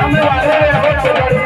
અમે વાલે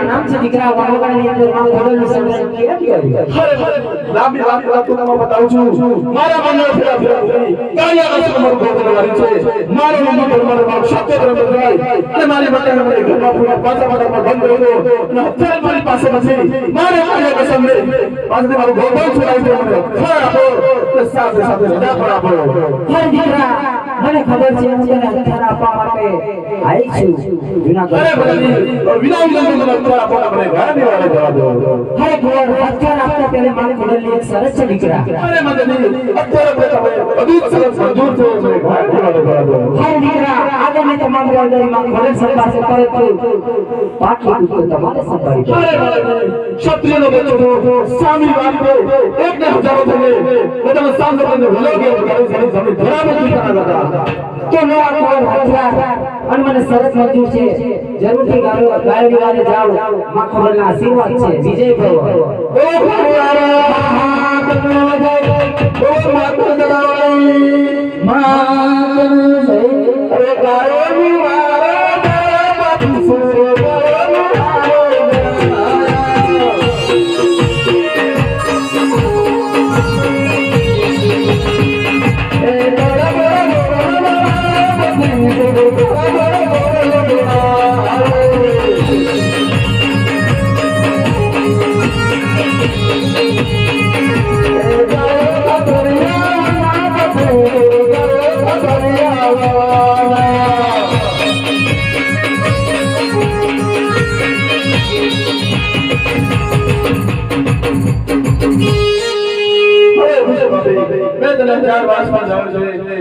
नाम से दिख रहा वामगण ની અંદર માં ખોડલનું સંગ્રહ કેમ કર્યું લાંબી વાત તમને બતાવું છું મારા મનનો ફેરા કાયા કસ્ટમર ગોતવાની છે મારો મન મારો સત્ય ધર્મદ્રાય અને મારી માટે મને ઘરમાં પૂરા પાછા બંધ રહ્યો અને અત્યારે મારી પાસે નથી મારે કાયા કસ્ટમ ને પાસે મારું ગોતણ છોડાઈ દે મને ફળ આપો અને સાથે સાથે સદા પણ આપો હે દીકરા મને ખબર છે હું તને હથિયાર આપવા માટે આવી છું જૂનાગઢ અરે બધી વિના વિલંબે મને હથિયાર આપવા મને ગાડી વાળા જવા દો હે ગોળ હથિયાર આપતા પહેલા મારી ખોડલની એક શરત છે દીકરા અરે મદની અત્યારે બધું સરસ મંજૂર છે મને ગાડી વાળા જવા દો હે દીકરા આજે મેં તમામ જવાબદારીમાં ખોડલ સરકાર સે પરંતુ પાટલું તો તમારે સંભાળી અરે ક્ષત્રિયનો બચ્ચો સામી વાળો એકને હજારો થને બધા સાંજે વલોગે ગાડી સામે ધરાવે દીકરા હતા તો નો આ કોઈ હથિયાર અને મને સરસ મંજૂર છે જરૂરથી ગાડી વાળે જાઓ માં ખોડલના આશીર્વાદ છે વિજય ભવ ઓ મારા હાથનો જય ઓ માતા દરાઈ માં અરે ગાયોની મારા બાપુ સુરે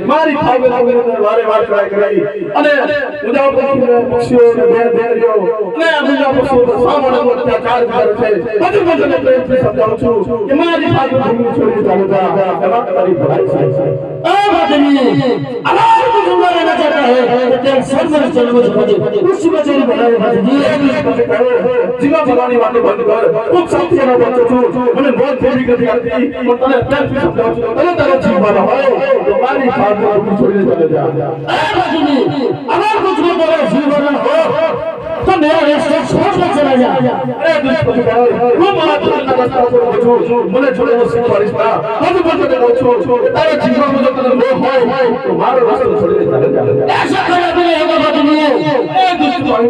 મારી ખાવે વારે વાર ટ્રાય કરી અને ઉજાવ પક્ષીઓ ને બેર બેરિયો અને આ બીજા પક્ષીઓ સામાન્ય અત્યાચાર કરે છે બધું મને પ્રેમથી સમજાવું છું કે મારી ખાવે ભૂમિ છોડી ચાલો જા એમાં તમારી ભલાઈ થાય છે आ आदमी अलार को जुमला लेना चाहता है तो तेरे सर में चढ़ो मुझे उस बचेरी बनाए भाई जीवा भगवानी वाली बंद कर खूब शांति से बच्चों तू मैंने बहुत देरी कर दी और तने प्रेम से समझाऊं છું અરે તારો જીવ વાળો હોય તો મારી ખાતે ભૂમિ છોડીને ચલે જા आ आदमी अलार को जुमला बोले जीव वाला हो तो मेरा रास्ता छोड़ के चला जा अरे दुष्ट भाई હું મારા પોતાના રસ્તા પર બચું છું મને છોડે તો શીખવાડીશ ના હું બોલતો કહું છું તારા જીવનમાં જો તને મોહ હોય તો મારો રસ્તો છોડીને ચાલે જા ऐसा करे बिना एगो बात नहीं है એ દુષ્ટ ભાઈ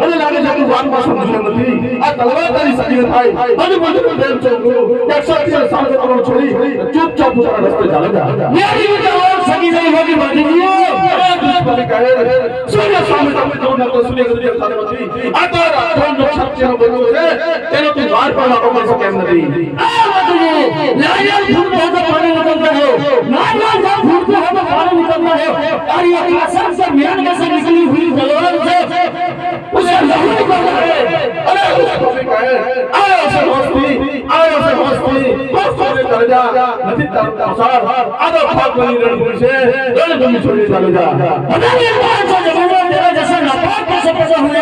મને લાગે છે તું વાતમાં સમજતો નથી આ તલવાર તારી સગી થાય હું બોલતો પ્રેમ છે તું એક શખ્સ સામે કરવાનું છોડી ચૂપચાપ પોતાના રસ્તે ચાલે જા मेरी भी और सगी नहीं होगी बात नहीं है દુષ્ટ ભાઈ કહે સૂર્ય સામે તમે જો ન તો સૂર્ય ગતિ ખાતે નથી આ તો રાતનો સત્યનો બચ્ચો છે તેનો તું વાર પર લાગો કરી શકે એમ નથી नारियल फूटते हैं तो पानी निकलता है नारियल जब फूटते हैं तो पानी निकलता है और ये कसम से मेन में से निकली हुई जलोरन से उसे लहू निकलता है अरे उसको कहे आओ से होस्ती होस्ती चले जा નથી તારો પ્રસાર આદો ભાગ બની રણભૂમિ છે રણભૂમિ છોડી ચાલે જા पता नहीं कौन सा जमाना तेरा जैसा नापाक कैसे पैदा हुए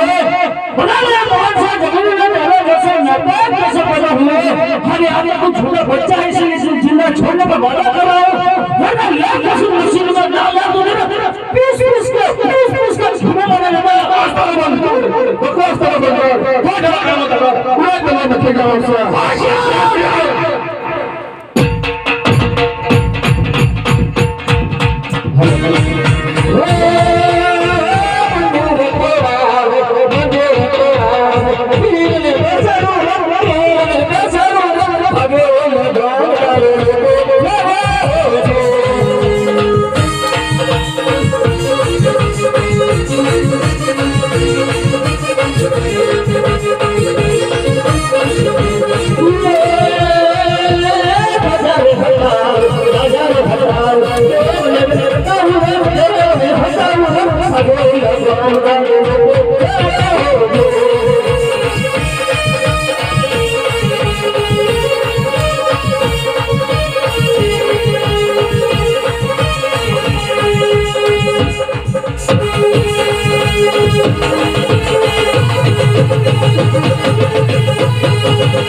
बता मेरे बहुत सा जमीन में पहले जैसे नापाक कैसे पैदा हुए हमें आगे कुछ छोटा बच्चा है इसे जिंदा छोड़ने पर वादा कर रहा हूं वरना लाख कसम मशीन में डाल दूं ना पीस के घुमा मारा जाता बकवास बंद कर कोई डरा काम मत कर पूरा तमाम रखेगा उससे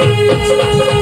Thank you.